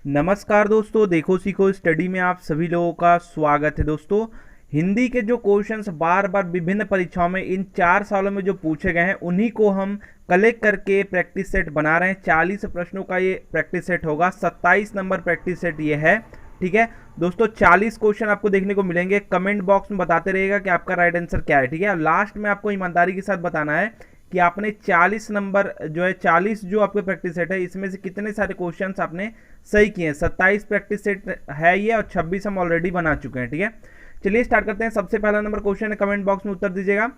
नमस्कार दोस्तों, देखो सीखो स्टडी में आप सभी लोगों का स्वागत है। दोस्तों, हिंदी के जो क्वेश्चंस बार बार विभिन्न परीक्षाओं में इन 4 सालों में जो पूछे गए हैं उन्हीं को हम कलेक्ट करके प्रैक्टिस सेट बना रहे हैं। 40 प्रश्नों का ये प्रैक्टिस सेट होगा। 27 नंबर प्रैक्टिस सेट ये है। ठीक है दोस्तों, 40 क्वेश्चन आपको देखने को मिलेंगे। कमेंट बॉक्स में बताते रहिएगा कि आपका राइट आंसर क्या है। ठीक है, लास्ट में आपको ईमानदारी के साथ बताना है कि आपने 40 नंबर जो है 40 जो आपके प्रैक्टिस सेट है इसमें से कितने सारे क्वेश्चंस आपने सही किए हैं। 27 प्रैक्टिस सेट है ये और 26 हम ऑलरेडी बना चुके हैं। ठीक है, चलिए स्टार्ट करते हैं। सबसे पहला नंबर क्वेश्चन है, कमेंट बॉक्स में उत्तर दीजिएगा।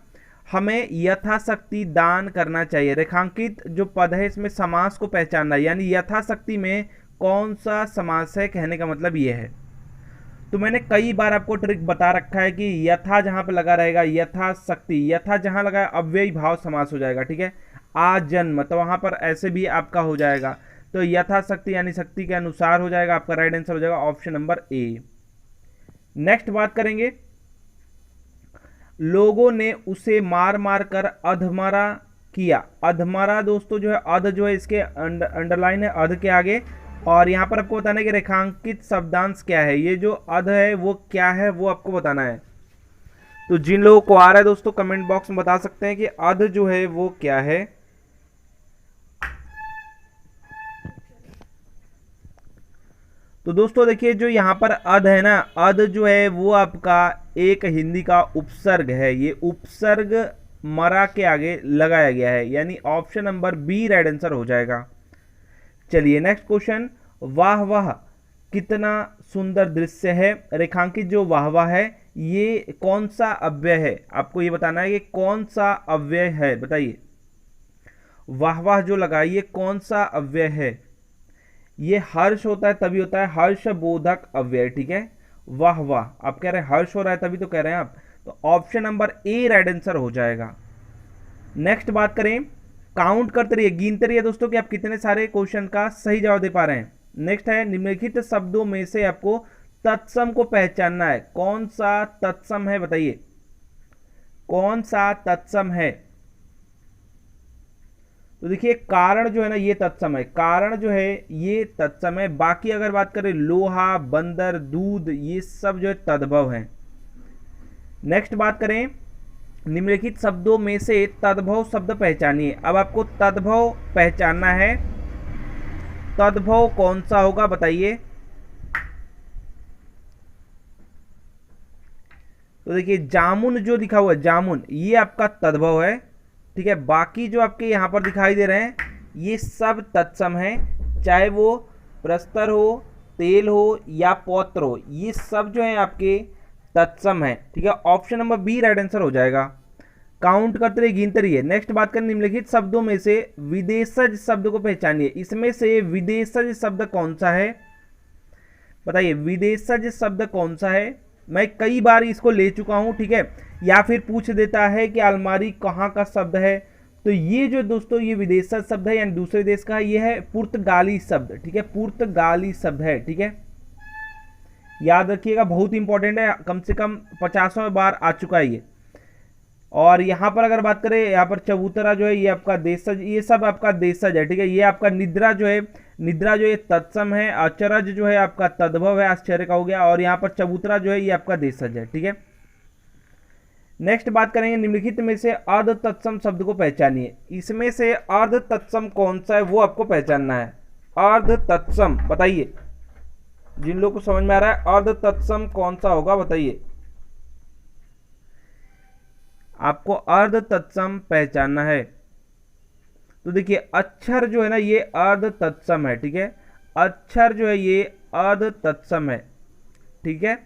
हमें यथाशक्ति दान करना चाहिए। रेखांकित जो पद है इसमें समास को पहचानना है, यानी यथाशक्ति में कौन सा समास है, कहने का मतलब ये है। तो मैंने कई बार आपको ट्रिक बता रखा है कि यथा जहां पे लगा रहेगा यथाशक्ति, यथा जहां लगा अव्ययी भाव समास हो जाएगा। ठीक है, आजन्म तो वहां पर ऐसे भी आपका हो जाएगा। तो यथाशक्ति यानी शक्ति के अनुसार हो जाएगा। आपका राइट आंसर हो जाएगा ऑप्शन नंबर ए। नेक्स्ट बात करेंगे, लोगों ने उसे मार मार कर अधमरा किया। अधमरा दोस्तों जो है अध जो है इसके अंडरलाइन है अध के आगे, और यहां पर आपको बताना है कि रेखांकित शब्दांश क्या है। ये जो अध है वो क्या है वो आपको बताना है। तो जिन लोगों को आ रहा है दोस्तों कमेंट बॉक्स में बता सकते हैं कि अध जो है वो क्या है। तो दोस्तों देखिए, जो यहां पर अध है ना, अध जो है वो आपका एक हिंदी का उपसर्ग है। ये उपसर्ग मरा के आगे लगाया गया है, यानी option number B right answer हो जाएगा। चलिए नेक्स्ट क्वेश्चन, वाह वाह कितना सुंदर दृश्य है। रेखांकित जो वाह वाह है ये कौन सा अव्यय है, आपको ये बताना है कि कौन सा अव्यय है। बताइए, वाह वाह जो लगाइए कौन सा अव्यय है। ये हर्ष होता है तभी होता है हर्ष बोधक अव्यय। ठीक है, वाह वाह आप कह रहे हैं हर्ष हो रहा है तभी तो कह रहे हैं आप, तो option number A right answer हो जाएगा। नेक्स्ट बात करें, काउंट करते रहिए, गिनते रहिए दोस्तों कि आप कितने सारे क्वेश्चन का सही जवाब दे पा रहे हैं। नेक्स्ट है, निम्नलिखित शब्दों में से आपको तत्सम को पहचानना है। कौन सा तत्सम है, बताइए कौन सा तत्सम है। तो देखिए, कारण जो है ना ये तत्सम है, कारण जो है ये तत्सम है। बाकी अगर बात करें लोहा, बंदर, दूध, ये सब जो है तद्भव है। नेक्स्ट बात करें, निम्नलिखित शब्दों में से तद्भव शब्द पहचानिए। अब आपको तद्भव पहचानना है, तद्भव कौन सा होगा बताइए। तो देखिए, जामुन जो लिखा हुआ है जामुन, ये आपका तद्भव है। ठीक है, बाकी जो आपके यहां पर दिखाई दे रहे हैं ये सब तत्सम है, चाहे वो प्रस्तर हो, तेल हो या पौत्र हो, ये सब जो है आपके तत्सम है। ठीक है, option number B right answer हो जाएगा। काउंट करते रहिए, गिनते रहिए। नेक्स्ट बात करें, निम्नलिखित शब्दों में से विदेशज शब्द को पहचानिए। इसमें से विदेशज शब्द कौन सा है, बताइए विदेशज शब्द कौन सा है। मैं कई बार इसको ले चुका हूं। ठीक है, या फिर पूछ देता है कि अलमारी कहाँ का शब्द है। तो ये जो दोस्तों ये विदेशज शब्द है यानी दूसरे देश का, ये है पुर्तगाली शब्द। ठीक है, पुर्तगाली शब्द है। ठीक है, याद रखिएगा, बहुत इंपॉर्टेंट है, कम से कम 50वें बार आ चुका है ये। और यहाँ पर अगर बात करें, यहाँ पर चबूतरा जो है ये आपका देशज, ये सब आपका देशज है। ठीक है, ये आपका निद्रा जो है, निद्रा जो ये तत्सम है। अचरज जो है आपका तद्भव है, आश्चर्य का हो गया। और यहाँ पर चबूतरा जो है ये आपका देशज है। ठीक है, नेक्स्ट बात करेंगे, निम्नलिखित में से अर्ध तत्सम शब्द को पहचानिए। इसमें से अर्ध तत्सम कौन सा है वो आपको पहचानना है। अर्ध तत्सम बताइए, जिन लोगों को समझ में आ रहा है अर्ध तत्सम कौन सा होगा बताइए। आपको अर्ध तत्सम पहचानना है। तो देखिए, अक्षर जो है ना ये अर्ध तत्सम है। ठीक है, अक्षर जो है ये अर्ध तत्सम है। ठीक है,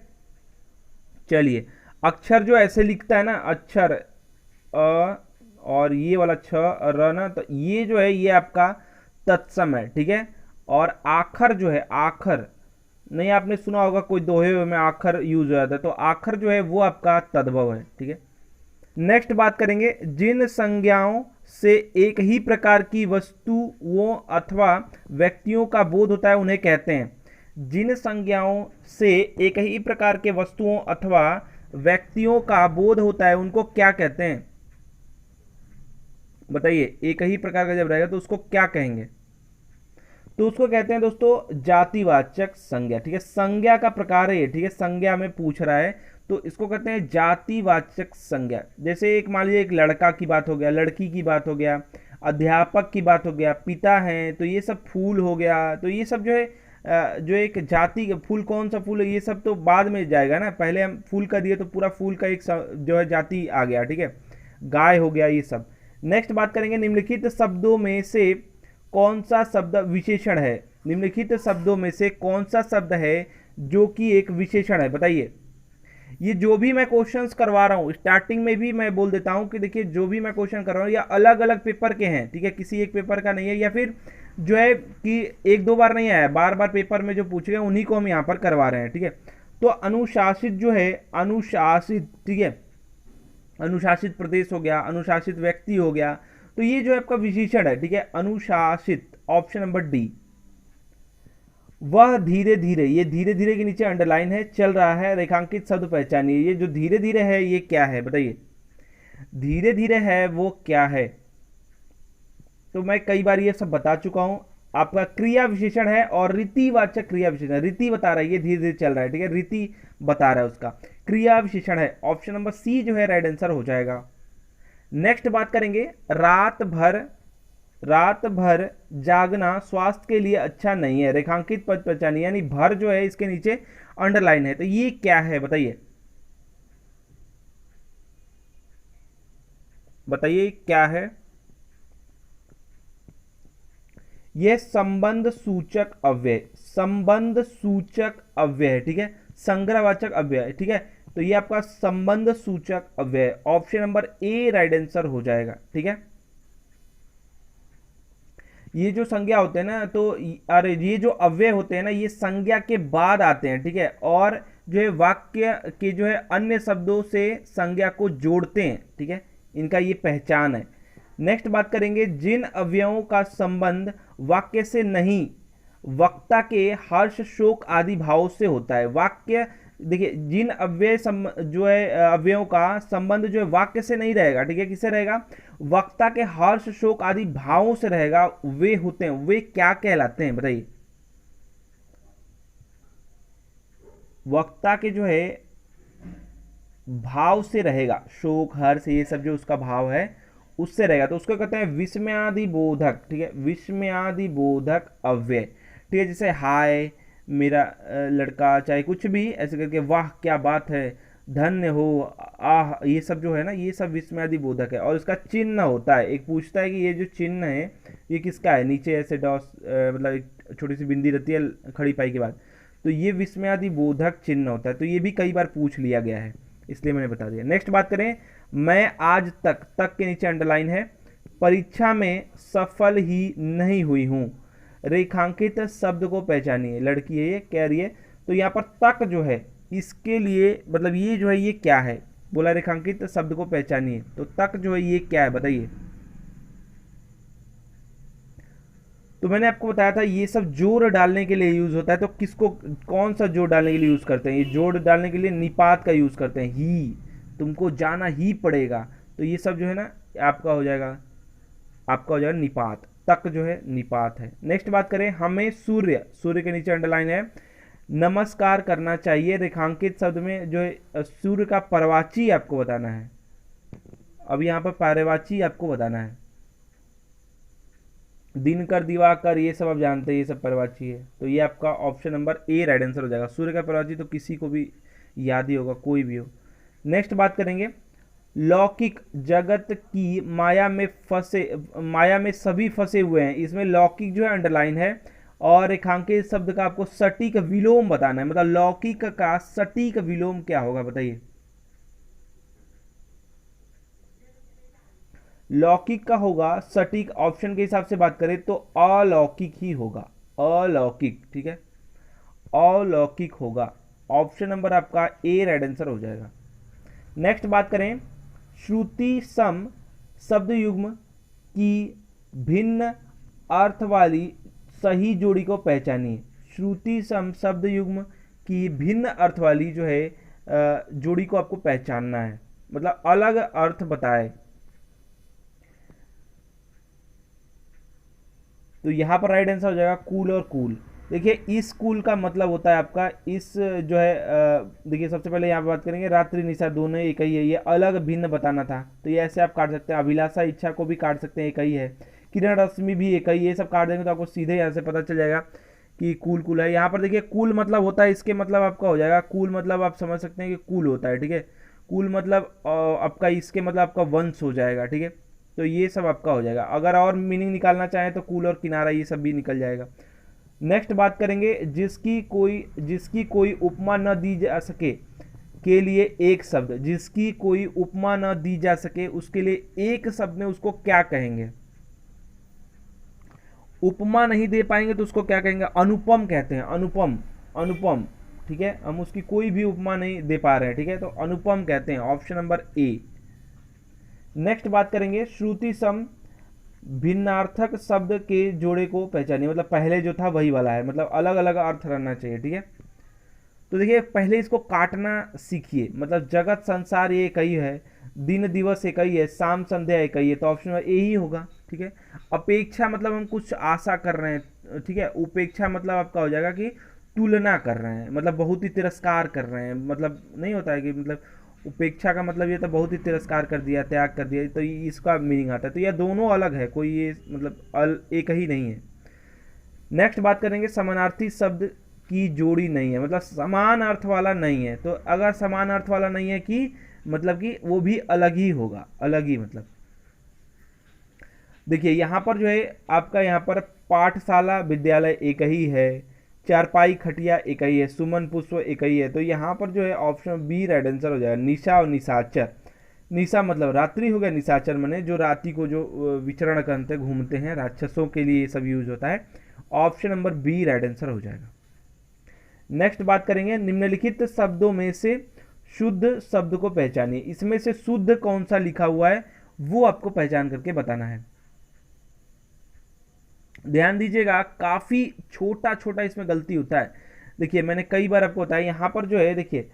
चलिए, अक्षर जो ऐसे लिखता है ना, अक्षर अ और ये वाला छ र ना, तो ये जो है ये आपका तत्सम है। ठीक है, और आखर जो है, आखर नहीं आपने सुना होगा कोई दोहे में आखर यूज हो जाता है, तो आखर जो है वो आपका तद्भव है। ठीक है, नेक्स्ट बात करेंगे, जिन संज्ञाओं से एक ही प्रकार की वस्तुओं अथवा व्यक्तियों का बोध होता है उन्हें कहते हैं। जिन संज्ञाओं से एक ही प्रकार के वस्तुओं अथवा व्यक्तियों का बोध होता है उनको क्या कहते हैं, बताइए। एक ही प्रकार का जब रहेगा तो उसको क्या कहेंगे। तो उसको कहते हैं दोस्तों जातिवाचक संज्ञा। ठीक है, संज्ञा का प्रकार है ये। ठीक है, संज्ञा में पूछ रहा है तो इसको कहते हैं जातिवाचक संज्ञा। जैसे एक मान लीजिए एक लड़का की बात हो गया, लड़की की बात हो गया, अध्यापक की बात हो गया, पिता हैं, तो ये सब फूल हो गया। तो ये सब जो है जो एक जाति फूल, कौन सा फूल है, ये सब तो बाद में जाएगा ना, पहले हम फूल का दिए तो पूरा फूल का एक जो है जाति आ गया। ठीक है, गाय हो गया, ये सब। नेक्स्ट बात करेंगे, निम्नलिखित शब्दों में से कौन सा शब्द विशेषण है। निम्नलिखित शब्दों में से कौन सा शब्द है जो कि एक विशेषण है, बताइए। ये जो भी मैं क्वेश्चंस करवा रहा हूँ, स्टार्टिंग में भी मैं बोल देता हूँ कि देखिए जो भी मैं क्वेश्चन कर रहा हूँ या अलग अलग पेपर के हैं। ठीक है, किसी एक पेपर का नहीं है, या फिर जो है कि एक दो बार नहीं आया, बार बार पेपर में जो पूछे गए उन्हीं को हम यहाँ पर करवा रहे हैं। ठीक है, तो अनुशासित जो है, अनुशासित, ठीक है, अनुशासित प्रदेश हो गया, अनुशासित व्यक्ति हो गया, तो ये जो है आपका विशेषण है। ठीक है, अनुशासित, ऑप्शन नंबर डी। वह धीरे धीरे, ये धीरे धीरे के नीचे अंडरलाइन है, चल रहा है, रेखांकित शब्द पहचानिए। ये जो धीरे धीरे है ये क्या है, बताइए। धीरे धीरे है वो क्या है, तो मैं कई बार ये सब बता चुका हूं। आपका क्रिया विशेषण है और रीतिवाचक क्रिया विशेषण, रीति बता रहा है ये धीरे धीरे चल रहा है। ठीक है, रीति बता रहा है, उसका क्रिया विशेषण है। ऑप्शन नंबर सी जो है राइट आंसर हो जाएगा। नेक्स्ट बात करेंगे, रात भर जागना स्वास्थ्य के लिए अच्छा नहीं है, रेखांकित पद पहचानिए। यानी भर जो है इसके नीचे अंडरलाइन है, तो ये क्या है, बताइए। बताइए क्या है। यह संबंध सूचक अव्यय, संबंध सूचक अव्यय है। ठीक है, संग्रहवाचक अव्यय है। ठीक है, तो ये आपका संबंध सूचक अव्यय, option number A right answer हो जाएगा। ठीक है, ये जो संज्ञा होते हैं ना, तो अरे ये जो अव्यय होते हैं ना, ये संज्ञा के बाद आते हैं। ठीक है, और जो है वाक्य के जो है अन्य शब्दों से संज्ञा को जोड़ते हैं। ठीक है, इनका ये पहचान है। नेक्स्ट बात करेंगे, जिन अवयवों का संबंध वाक्य से नहीं, वक्ता के हर्ष शोक आदि भावों से होता है। वाक्य, देखिए, जिन अव्यय जो है अवयवों का संबंध जो है वाक्य से नहीं रहेगा। ठीक है, किससे रहेगा, वक्ता के हर्ष शोक आदि भावों से रहेगा, वे होते हैं, वे क्या कहलाते हैं, बताइए। वक्ता के जो है भाव से रहेगा, शोक हर्ष ये सब जो उसका भाव है उससे रहेगा, तो उसको कहते हैं विस्मयादि बोधक। ठीक है, विस्मयादि बोधक अव्यय। ठीक है, जैसे हाय, मेरा लड़का, चाहे कुछ भी ऐसे करके, वाह क्या बात है, धन्य हो, आह, ये सब जो है ना, ये सब विस्मयादि बोधक है। और इसका चिन्ह होता है, एक पूछता है कि ये जो चिन्ह है ये किसका है, नीचे ऐसे डॉस मतलब एक छोटी सी बिंदी रहती है खड़ी पाई के बाद, तो ये विस्मयादि बोधक चिन्ह होता है। तो ये भी कई बार पूछ लिया गया है, इसलिए मैंने बता दिया। नेक्स्ट बात करें, मैं आज तक के नीचे अंडरलाइन है, परीक्षा में सफल ही नहीं हुई हूं, रेखांकित शब्द को पहचानिए। लड़की है ये, कह रही है, तो यहाँ पर तक जो है इसके लिए मतलब ये जो है ये क्या है, बोला रेखांकित शब्द को पहचानिए, तो तक जो है ये क्या है, बताइए। तो मैंने आपको बताया था ये सब जोड़ डालने के लिए यूज होता है, तो किसको, कौन सा जोड़ डालने के लिए यूज करते हैं, ये जोड़ डालने के लिए निपात का यूज करते हैं। ही, तुमको जाना ही पड़ेगा, तो ये सब जो है ना आपका हो जाएगा, आपका हो जाएगा निपात। तक जो है निपात है। नेक्स्ट बात करें, हमें सूर्य, सूर्य के नीचे अंडरलाइन है, नमस्कार करना चाहिए, रेखांकित शब्द में जो है सूर्य का पर्यायवाची आपको बताना है। अब यहाँ पर पर्यायवाची आपको बताना है, दिनकर, दिवाकर, ये सब आप जानते हैं, ये सब पर्यायवाची है, तो ये आपका option number A right answer हो जाएगा। सूर्य का पर्यायवाची तो किसी को भी याद ही होगा, कोई भी हो। नेक्स्ट बात करेंगे, लौकिक, जगत की माया में फंसे, माया में सभी फंसे हुए हैं, इसमें लौकिक जो है अंडरलाइन है, और रेखांकित शब्द का आपको सटीक विलोम बताना है, मतलब लौकिक का सटीक विलोम क्या होगा, बताइए। लौकिक का होगा सटीक, ऑप्शन के हिसाब से बात करें तो अलौकिक ही होगा, अलौकिक। ठीक है, अलौकिक होगा, ऑप्शन नंबर आपका ए राइट आंसर हो जाएगा। नेक्स्ट बात करें, श्रुति सम शब्द युग्म की भिन्न अर्थ वाली सही जोड़ी को पहचानिए। श्रुति सम शब्द युग्म की भिन्न अर्थ वाली जो है जोड़ी को आपको पहचानना है, मतलब अलग अर्थ बताए। तो यहाँ पर राइट आंसर हो जाएगा कूल और कूल। देखिए इस कूल का मतलब होता है आपका इस जो है देखिए सबसे पहले यहाँ पर बात करेंगे रात्रि निशा दोनों एक ही है, ये अलग भिन्न बताना था तो ये ऐसे आप काट सकते हैं। अभिलाषा इच्छा को भी काट सकते हैं, एक ही है। किरण रश्मि भी एक ही, ये सब काट देंगे तो आपको सीधे यहाँ से पता चल जाएगा कि कूल कूल है। यहाँ पर देखिए कूल मतलब होता है, इसके मतलब आपका हो जाएगा कूल मतलब आप समझ सकते हैं कि कूल होता है, ठीक है। कूल मतलब आपका इसके मतलब आपका वंश हो जाएगा, ठीक है। तो ये सब आपका हो जाएगा। अगर और मीनिंग निकालना चाहें तो कूल और किनारा ये सब भी निकल जाएगा। नेक्स्ट बात करेंगे जिसकी कोई उपमा न दी जा सके के लिए एक शब्द, जिसकी कोई उपमा न दी जा सके उसके लिए एक शब्द में उसको क्या कहेंगे? उपमा नहीं दे पाएंगे तो उसको क्या कहेंगे? अनुपम कहते हैं, अनुपम, अनुपम, ठीक है। हम उसकी कोई भी उपमा नहीं दे पा रहे हैं, ठीक है, तो अनुपम कहते हैं, ऑप्शन नंबर ए। नेक्स्ट बात करेंगे श्रुति सम भिन्नार्थक शब्द के जोड़े को पहचानिए, मतलब पहले जो था वही वाला है, मतलब अलग अलग अर्थ रहना चाहिए, ठीक है। तो देखिए पहले इसको काटना सीखिए, मतलब जगत संसार ये एक ही है, दिन दिवस एक ही है, शाम संध्या एक ही है, तो ऑप्शन ए ही होगा, ठीक है। अपेक्षा मतलब हम कुछ आशा कर रहे हैं, ठीक है। उपेक्षा मतलब आपका हो जाएगा कि तुलना कर रहे हैं, मतलब बहुत ही तिरस्कार कर रहे हैं, मतलब नहीं होता है कि मतलब उपेक्षा का मतलब ये तो बहुत ही तिरस्कार कर दिया, त्याग कर दिया, तो इसका मीनिंग आता है। तो यह दोनों अलग है, कोई ये मतलब एक ही नहीं है। नेक्स्ट बात करेंगे समानार्थी शब्द की जोड़ी नहीं है, मतलब समान अर्थ वाला नहीं है। तो अगर समान अर्थ वाला नहीं है कि मतलब कि वो भी अलग ही होगा, अलग ही मतलब देखिए यहाँ पर जो है आपका यहाँ पर पाठशाला विद्यालय एक ही है, चारपाई खटिया एक ही है, सुमन पुष्प एक ही है। तो यहाँ पर जो है ऑप्शन बी राइट आंसर हो जाएगा। निशा और निशाचर, निशा मतलब रात्रि हो गया, निशाचर माने जो रात्रि को जो विचरण करते घूमते हैं, राक्षसों के लिए ये सब यूज होता है। Option number B right answer हो जाएगा। नेक्स्ट बात करेंगे निम्नलिखित शब्दों में से शुद्ध शब्द को पहचानिए। इसमें से शुद्ध कौन सा लिखा हुआ है वो आपको पहचान करके बताना है। ध्यान दीजिएगा काफी छोटा छोटा इसमें गलती होता है। देखिए मैंने कई बार आपको बताया, यहाँ पर जो है देखिए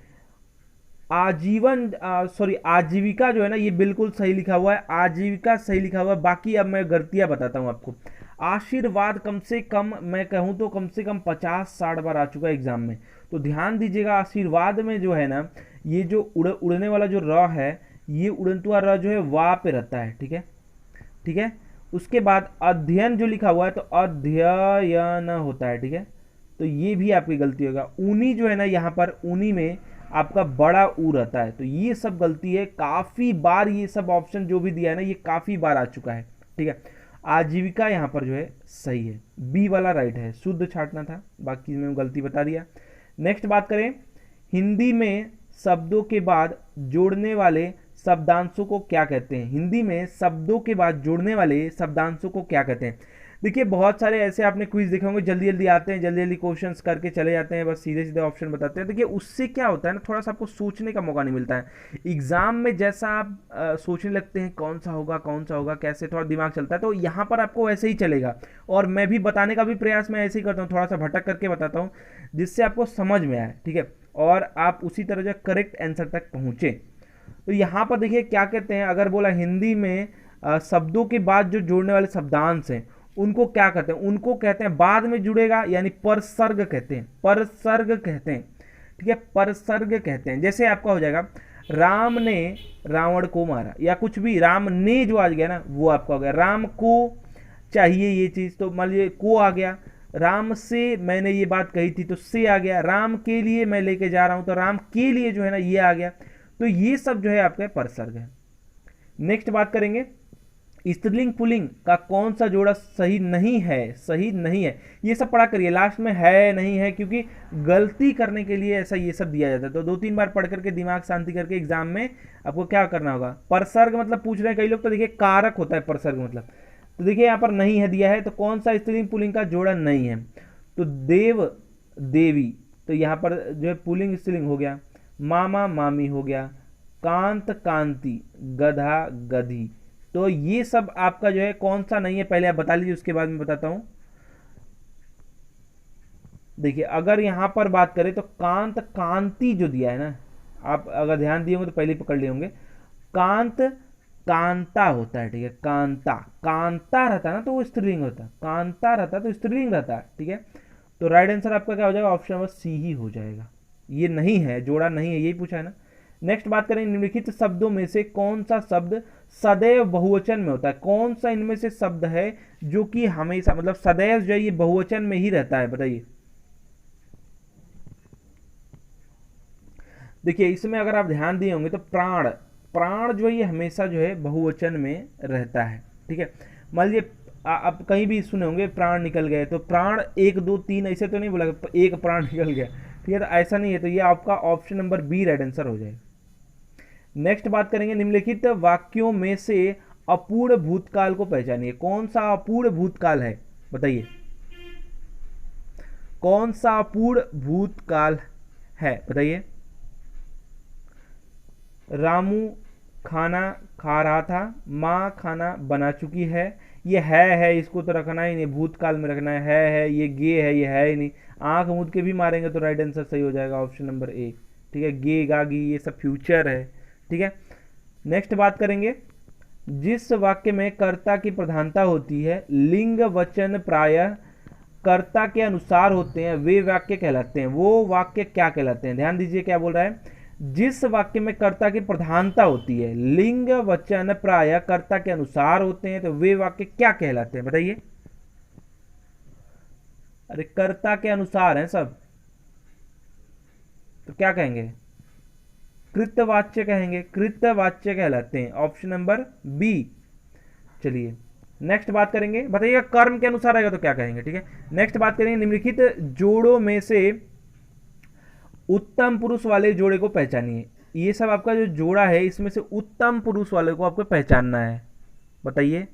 आजीवन सॉरी आजीविका जो है ना ये बिल्कुल सही लिखा हुआ है, आजीविका सही लिखा हुआ है। बाकी अब मैं गलतियां बताता हूं आपको। आशीर्वाद कम से कम मैं कहूं तो कम से कम 50-60 बार आ चुका है एग्जाम में, तो ध्यान दीजिएगा आशीर्वाद में जो है ना ये जो उड़ने वाला जो र है, ये उड़नतुआ र जो है वा पे रहता है, ठीक है, ठीक है। उसके बाद अध्ययन जो लिखा हुआ है तो अध्ययन होता है, ठीक है। तो ये भी आपकी गलती होगा। ऊनी जो है ना यहाँ पर ऊनी में आपका बड़ा ऊ रहता है, तो ये सब गलती है। काफी बार ये सब ऑप्शन जो भी दिया है ना ये काफी बार आ चुका है, ठीक है। आजीविका यहाँ पर जो है सही है, बी वाला राइट है, शुद्ध छाटना था, बाकी में गलती बता दिया। नेक्स्ट बात करें हिंदी में शब्दों के बाद जोड़ने वाले शब्दांशों को क्या कहते हैं? हिंदी में शब्दों के बाद जोड़ने वाले शब्दांशों को क्या कहते हैं? देखिए बहुत सारे ऐसे आपने क्विज देखे होंगे, जल्दी जल्दी आते हैं, जल्दी जल्दी क्वेश्चंस करके चले जाते हैं, बस सीधे सीधे ऑप्शन बताते हैं। देखिए उससे क्या होता है ना, थोड़ा सा आपको सोचने का मौका नहीं मिलता है। एग्जाम में जैसा आप सोचने लगते हैं कौन सा होगा कौन सा होगा, कैसे थोड़ा दिमाग चलता है, तो यहाँ पर आपको वैसे ही चलेगा। और मैं भी बताने का भी प्रयास मैं ऐसे ही करता हूँ, थोड़ा सा भटक करके बताता हूँ जिससे आपको समझ में आए, ठीक है, और आप उसी तरह जो करेक्ट आंसर तक पहुँचे। तो यहाँ पर देखिए क्या कहते हैं, अगर बोला हिंदी में शब्दों के बाद जो जोड़ने वाले शब्दांश हैं उनको क्या कहते हैं? उनको कहते हैं बाद में जुड़ेगा यानी परसर्ग कहते हैं, परसर्ग कहते हैं, ठीक है, परसर्ग कहते हैं। जैसे आपका हो जाएगा राम ने रावण को मारा, या कुछ भी राम ने जो आ गया ना वो आपका हो गया। राम को चाहिए ये चीज तो मान लीजिए को आ गया, राम से मैंने ये बात कही थी तो से आ गया, राम के लिए मैं लेके जा रहा हूं तो राम के लिए जो है ना ये आ गया। तो ये सब जो है आपका परसर्ग है। नेक्स्ट बात करेंगे स्त्रीलिंग पुल्लिंग का कौन सा जोड़ा सही नहीं है, सही नहीं है। ये सब पढ़ा करिए, लास्ट में है नहीं है, क्योंकि गलती करने के लिए ऐसा ये सब दिया जाता है। तो 2-3 बार पढ़ करके दिमाग शांति करके एग्जाम में आपको क्या करना होगा। परसर्ग मतलब पूछ रहे हैं कई लोग, तो देखिए कारक होता है परसर्ग मतलब। तो देखिए यहाँ पर नहीं है दिया है, तो कौन सा स्त्रीलिंग पुल्लिंग का जोड़ा नहीं है? तो देव देवी, तो यहाँ पर जो है पुल्लिंग स्त्रीलिंग हो गया। मामा मामी हो गया, कांत कांति, गधा गधी। तो ये सब आपका जो है कौन सा नहीं है पहले आप बता लीजिए, उसके बाद मैं बताता हूं। देखिए अगर यहां पर बात करें तो कांत कांति जो दिया है ना, आप अगर ध्यान दिए होंगे तो पहले पकड़ लिए होंगे। कांत कांता होता है, ठीक है, कांता, कांता रहता है ना तो वो स्त्रीलिंग होता है, कांता रहता है तो स्त्रीलिंग रहता है, ठीक है। तो राइट आंसर आपका क्या हो जाएगा, ऑप्शन नंबर सी ही हो जाएगा। ये नहीं है, जोड़ा नहीं है, यही पूछा है ना। नेक्स्ट बात करें, निम्नलिखित शब्दों में से कौन सा शब्द सदैव बहुवचन में होता है, कौन सा इनमें से शब्द है जो कि हमेशा मतलब सदैव जो है ये बहुवचन में ही रहता है, बताइए। देखिए इसमें अगर आप ध्यान दिए होंगे तो प्राण, प्राण जो है ये हमेशा जो है बहुवचन में रहता है, ठीक है। मान लीजिए आप कहीं भी सुने होंगे प्राण निकल गए, तो प्राण एक दो तीन ऐसे तो नहीं बोला एक प्राण निकल गया, ठीक है, तो ऐसा नहीं है, तो ये आपका option number B right answer हो जाएगा। नेक्स्ट बात करेंगे, निम्नलिखित वाक्यों में से अपूर्ण भूतकाल को पहचानिए, कौन सा अपूर्ण भूतकाल है, बताइए, कौन सा अपूर्ण भूतकाल है, बताइए। रामू खाना खा रहा था, माँ खाना बना चुकी है, ये है इसको तो रखना ही नहीं, भूतकाल में रखना है, ये गे है, ये है ही नहीं, आंख मूंद के भी मारेंगे तो राइट आंसर सही हो जाएगा ऑप्शन नंबर ए, ठीक है। गे गागी ये सब फ्यूचर है, ठीक है। नेक्स्ट बात करेंगे, जिस वाक्य में कर्ता की प्रधानता होती है, लिंग वचन प्रायः कर्ता के अनुसार होते हैं, वे वाक्य कहलाते हैं, वो वाक्य क्या कहलाते हैं, ध्यान दीजिए क्या बोल रहा है, जिस वाक्य में कर्ता की प्रधानता होती है, लिंग वचन प्रायः कर्ता के अनुसार होते हैं, तो वे वाक्य क्या कहलाते हैं, बताइए। अरे कर्ता के अनुसार हैं सब, तो क्या कहेंगे, कृतवाच्य कहेंगे, कृतवाच्य कहलाते हैं, ऑप्शन नंबर बी। चलिए नेक्स्ट बात करेंगे, बताइएगा कर्म के अनुसार आएगा तो क्या कहेंगे, ठीक है। नेक्स्ट बात करेंगे, निम्नलिखित जोड़ों में से उत्तम पुरुष वाले जोड़े को पहचानिए, ये सब आपका जो जोड़ा है इसमें से उत्तम पुरुष वाले को आपको पहचानना है, बताइए,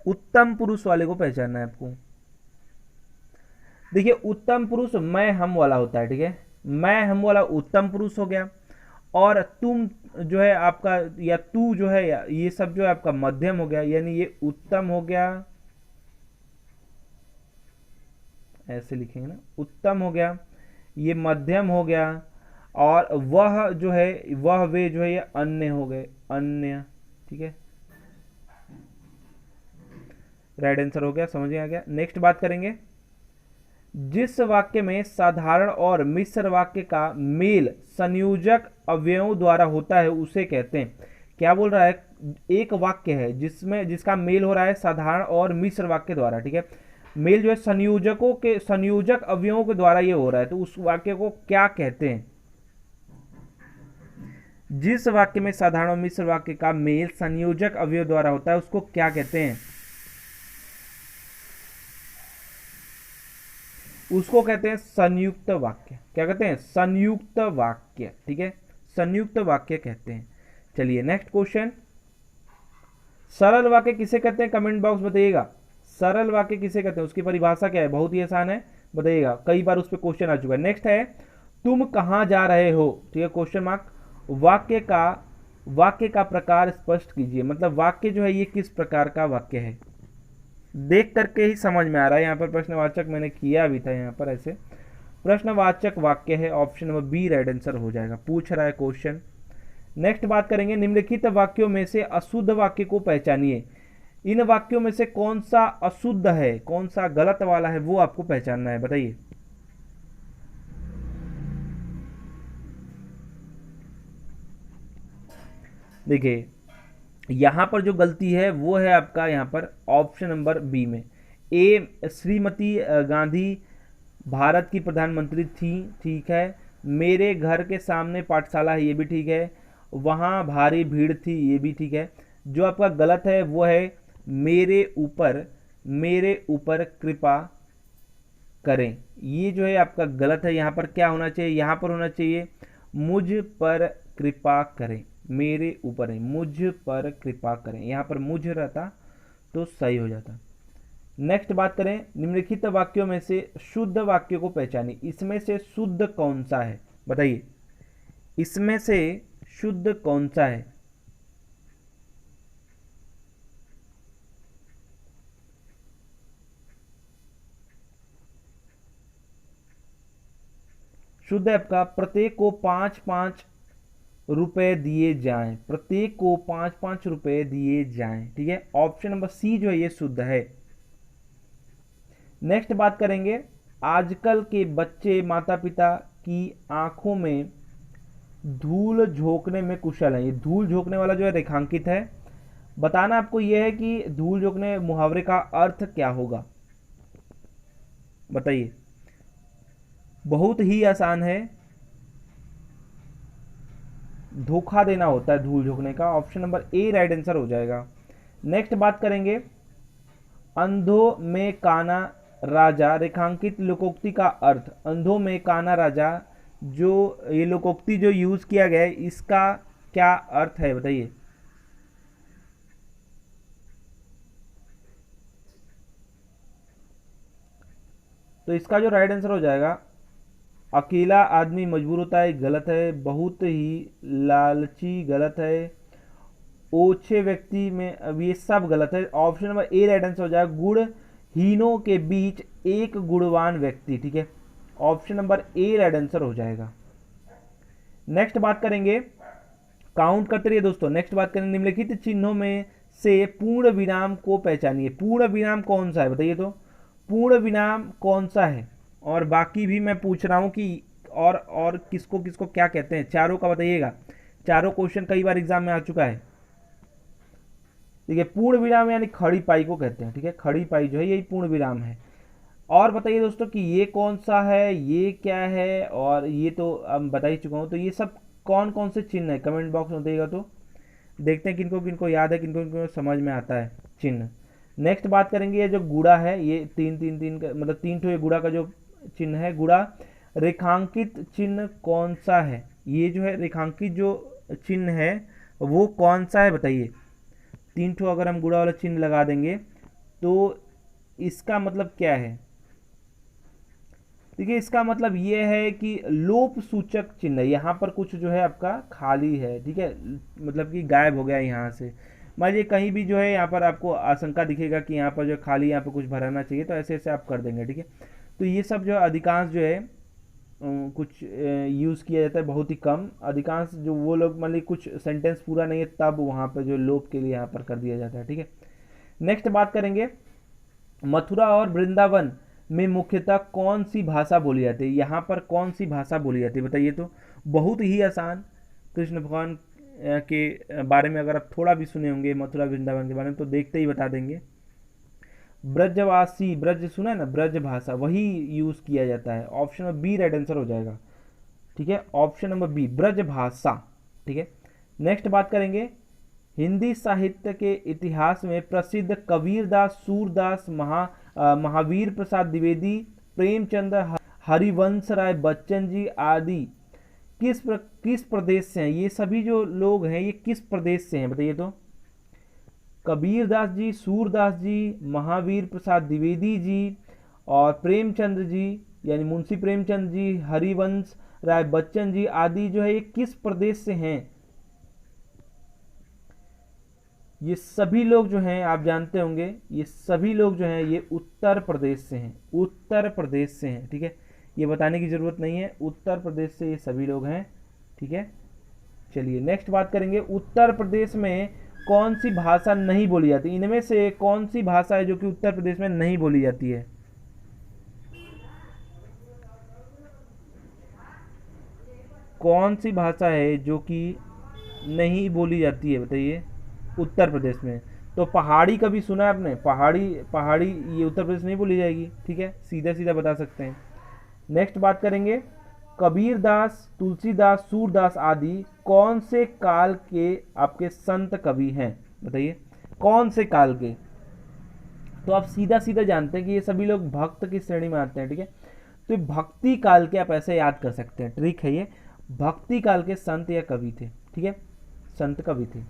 उत्तम पुरुष वाले को पहचानना है आपको। देखिए उत्तम पुरुष मैं हम वाला होता है, ठीक है, मैं हम वाला उत्तम पुरुष हो गया, और तुम जो है आपका या तू जो है ये सब जो है आपका मध्यम हो गया, यानी ये उत्तम हो गया, ऐसे लिखेंगे ना, उत्तम हो गया, ये मध्यम हो गया, और वह जो है वह वे जो है ये अन्य हो गए, अन्य, ठीक है, राइट आंसर हो गया, समझ में आ गया। नेक्स्ट बात करेंगे, जिस वाक्य में साधारण और मिश्र वाक्य का मेल संयोजक अवयवों द्वारा होता है उसे कहते हैं, क्या बोल रहा है, एक वाक्य है जिसमें जिसका मेल हो रहा है साधारण और मिश्र वाक्य द्वारा, ठीक है, मेल जो है संयोजकों के संयोजक अवयवों के द्वारा ये हो रहा है, तो उस वाक्य को क्या कहते हैं, जिस वाक्य में साधारण और मिश्र वाक्य का मेल संयोजक अवयव द्वारा होता है उसको क्या कहते हैं, उसको कहते हैं संयुक्त वाक्य, क्या कहते हैं, संयुक्त वाक्य, ठीक है, संयुक्त वाक्य कहते हैं। चलिए नेक्स्ट क्वेश्चन, सरल वाक्य किसे कहते हैं, कमेंट बॉक्स बताइएगा, सरल वाक्य किसे कहते हैं, उसकी परिभाषा क्या है, बहुत ही आसान है, बताइएगा, कई बार उस पर क्वेश्चन आ चुका है। नेक्स्ट है, तुम कहां जा रहे हो, ठीक है, क्वेश्चन मार्क, वाक्य का प्रकार स्पष्ट कीजिए, मतलब वाक्य जो है ये किस प्रकार का वाक्य है, देख करके ही समझ में आ रहा है, यहाँ पर प्रश्नवाचक मैंने किया भी था, यहाँ पर ऐसे प्रश्नवाचक वाक्य है, option number B right answer हो जाएगा, पूछ रहा है क्वेश्चन। नेक्स्ट बात करेंगे, निम्नलिखित वाक्यों में से अशुद्ध वाक्य को पहचानिए, इन वाक्यों में से कौन सा अशुद्ध है, कौन सा गलत वाला है, वो आपको पहचानना है, बताइए। देखिए यहां पर जो गलती है वो है आपका यहाँ पर ऑप्शन नंबर बी में, ए श्रीमती गांधी भारत की प्रधानमंत्री थी, ठीक है, मेरे घर के सामने पाठशाला है, ये भी ठीक है, वहाँ भारी भीड़ थी, ये भी ठीक है। जो आपका गलत है वो है मेरे ऊपर कृपा करें, ये जो है आपका गलत है। यहाँ पर क्या होना चाहिए, यहाँ पर होना चाहिए मुझ पर कृपा करें, मेरे ऊपर है, मुझ पर कृपा करें, यहाँ पर मुझ रहता तो सही हो जाता। नेक्स्ट बात करें, निम्नलिखित वाक्यों में से शुद्ध वाक्य को पहचानिए, इसमें से शुद्ध कौन सा है, बताइए, इसमें से शुद्ध कौन सा है, शुद्ध है आपका प्रत्येक को 5-5 रुपए दिए जाएं, प्रत्येक को 5-5 रुपए दिए जाएं। ठीक है, ऑप्शन नंबर सी जो है ये शुद्ध है। नेक्स्ट बात करेंगे, आजकल के बच्चे माता पिता की आंखों में धूल झोंकने में कुशल है। ये धूल झोंकने वाला जो है रेखांकित है। बताना आपको यह है कि धूल झोंकने मुहावरे का अर्थ क्या होगा, बताइए। बहुत ही आसान है, धोखा देना होता है धूल झोंकने का। Option number A right answer हो जाएगा। नेक्स्ट बात करेंगे, अंधों में काना राजा रेखांकित लोकोक्ति का अर्थ। अंधों में काना राजा, जो ये लोकोक्ति जो यूज किया गया है, इसका क्या अर्थ है बताइए। तो इसका जो राइट आंसर हो जाएगा, अकेला आदमी मजबूर होता है, गलत है। बहुत ही लालची, गलत है। ओछे व्यक्ति में, अब ये सब गलत है। Option number A right answer हो जाएगा, गुणहीनों के बीच एक गुणवान व्यक्ति। ठीक है, option number A right answer हो जाएगा। नेक्स्ट बात करेंगे, काउंट करते रहिए दोस्तों। नेक्स्ट बात करेंगे, निम्नलिखित चिन्हों में से पूर्ण विराम को पहचानिए। पूर्ण विराम कौन सा है बताइए, तो पूर्ण विराम कौन सा है। और बाकी भी मैं पूछ रहा हूं कि और किसको किसको क्या कहते हैं, चारों का बताइएगा। चारों क्वेश्चन कई बार एग्जाम में आ चुका है। ठीक है, पूर्ण विराम यानी खड़ी पाई को कहते हैं। ठीक है, खड़ी पाई जो है यही पूर्ण विराम है। और बताइए दोस्तों कि ये कौन सा है, ये क्या है, और ये तो अब बता ही चुका हूँ। तो ये सब कौन कौन से चिन्ह है, कमेंट बॉक्स में बताइएगा। तो देखते हैं किनको किनको याद है, किनको किनको समझ में आता है चिन्ह। नेक्स्ट बात करेंगे, ये जो गुड़ा है, ये तीन तीन तीन का मतलब 3 ठो ये गुड़ा का जो चिन्ह है, गुड़ा रेखांकित चिन्ह कौन सा है। ये जो है रेखांकित जो चिन्ह है वो कौन सा है बताइए। 3 ठो अगर हम गुड़ा वाला चिन्ह लगा देंगे तो इसका मतलब क्या है। देखिए, इसका मतलब ये है कि लोप सूचक चिन्ह है। यहाँ पर कुछ जो है आपका खाली है। ठीक है, मतलब कि गायब हो गया यहाँ से। मान लीजिए कहीं भी जो है यहाँ पर आपको आशंका दिखेगा कि यहाँ पर जो खाली, यहाँ पर कुछ भराना चाहिए, तो ऐसे ऐसे आप कर देंगे। ठीक है, तो ये सब जो अधिकांश जो है कुछ यूज़ किया जाता है, बहुत ही कम। अधिकांश जो वो लोग मान लीजिए कुछ सेंटेंस पूरा नहीं है, तब वहाँ पर जो लोप के लिए यहाँ पर कर दिया जाता है। ठीक है, नेक्स्ट बात करेंगे, मथुरा और वृंदावन में मुख्यतः कौन सी भाषा बोली जाती है। यहाँ पर कौन सी भाषा बोली जाती है बताइए। तो बहुत ही आसान, कृष्ण भगवान के बारे में अगर आप थोड़ा भी सुने होंगे, मथुरा वृंदावन के बारे में, तो देखते ही बता देंगे। ब्रजवासी, ब्रज सुना है ना, ब्रज भाषा, वही यूज किया जाता है। Option number B right answer हो जाएगा। ठीक है, ऑप्शन नंबर बी ब्रज भाषा। ठीक है, नेक्स्ट बात करेंगे, हिंदी साहित्य के इतिहास में प्रसिद्ध कबीरदास, सूरदास, महावीर प्रसाद द्विवेदी, प्रेमचंद, हरिवंश राय बच्चन जी आदि किस प्रदेश से हैं। ये सभी जो लोग हैं ये किस प्रदेश से हैं बताइए। तो कबीरदास जी, सूरदास जी, महावीर प्रसाद द्विवेदी जी और प्रेमचंद जी यानी मुंशी प्रेमचंद जी, हरिवंश राय बच्चन जी आदि जो है ये किस प्रदेश से हैं। ये सभी लोग जो हैं आप जानते होंगे, ये सभी लोग जो हैं ये उत्तर प्रदेश से हैं। उत्तर प्रदेश से हैं। ठीक है, ये बताने की जरूरत नहीं है, उत्तर प्रदेश से ये सभी लोग हैं। ठीक है, चलिए नेक्स्ट बात करेंगे, उत्तर प्रदेश में कौन सी भाषा नहीं बोली जाती। इनमें से कौन सी भाषा है जो कि उत्तर प्रदेश में नहीं बोली जाती है। कौन सी भाषा है जो कि नहीं बोली जाती है बताइए उत्तर प्रदेश में। तो पहाड़ी कभी सुना है आपने, पहाड़ी पहाड़ी ये उत्तर प्रदेश नहीं बोली जाएगी। ठीक है, सीधा सीधा बता सकते हैं। नेक्स्ट बात करेंगे, कबीरदास, तुलसीदास, सूरदास आदि कौन से काल के आपके संत कवि हैं बताइए, कौन से काल के। तो आप सीधा सीधा जानते हैं कि ये सभी लोग भक्त की श्रेणी में आते हैं। ठीक है, तो भक्ति काल के आप ऐसे याद कर सकते हैं। ट्रिक है ये, भक्ति काल के संत या कवि थे। ठीक है, संत कवि थे।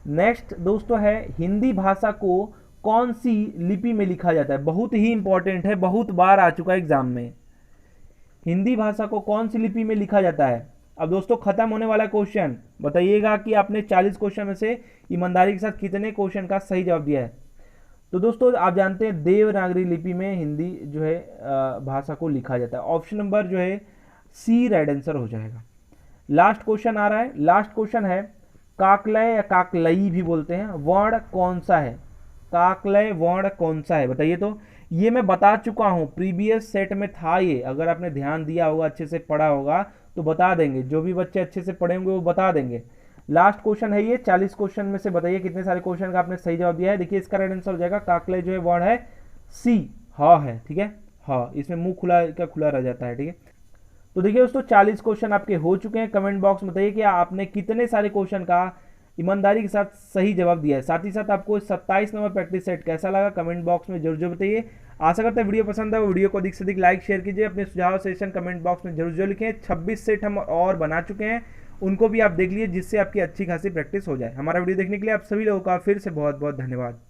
नेक्स्ट दोस्तों है, हिंदी भाषा को कौन सी लिपि में लिखा जाता है। बहुत ही इंपॉर्टेंट है, बहुत बार आ चुका है एग्जाम में। हिंदी भाषा को कौन सी लिपि में लिखा जाता है। अब दोस्तों खत्म होने वाला क्वेश्चन, बताइएगा कि आपने 40 क्वेश्चन में से ईमानदारी के साथ कितने क्वेश्चन का सही जवाब दिया है। तो दोस्तों आप जानते हैं देवनागरी लिपि में हिंदी जो है भाषा को लिखा जाता है। ऑप्शन नंबर जो है सी राइट आंसर हो जाएगा। लास्ट क्वेश्चन आ रहा है, लास्ट क्वेश्चन है काकलय या काकलई भी बोलते हैं, वर्ण कौन सा है, काकलय वर्ण कौन सा है बताइए। तो ये मैं बता चुका हूँ, प्रीवियस सेट में था ये, अगर आपने ध्यान दिया होगा, अच्छे से पढ़ा होगा तो बता देंगे, जो भी बच्चे अच्छे से पढ़े होंगे वो बता देंगे। लास्ट क्वेश्चन है ये, 40 क्वेश्चन में से बताइए कितने सारे क्वेश्चन का आपने सही जवाब दिया है। देखिए इसका राइट आंसर हो जाएगा काकलय जो है वर्ण है सी, हाँ है, ठीक है, हाँ, इसमें मुंह खुला का खुला रह जाता है, ठीक है। तो देखिए दोस्तों 40 क्वेश्चन आपके हो चुके हैं। कमेंट बॉक्स में बताइए कि आपने कितने सारे क्वेश्चन का ईमानदारी के साथ सही जवाब दिया है। साथ ही साथ आपको 27 नंबर प्रैक्टिस सेट कैसा लगा कमेंट बॉक्स में जरूर जरूर बताइए। आशा करते हैं वीडियो पसंद है, वीडियो को अधिक से अधिक लाइक शेयर कीजिए, अपने सुझाव सजेशन कमेंट बॉक्स में जरूर जरूर लिखें। 26 सेट हम और बना चुके हैं, उनको भी आप देख लीजिए, जिससे आपकी अच्छी खासी प्रैक्टिस हो जाए। हमारा वीडियो देखने के लिए आप सभी लोगों का फिर से बहुत बहुत धन्यवाद।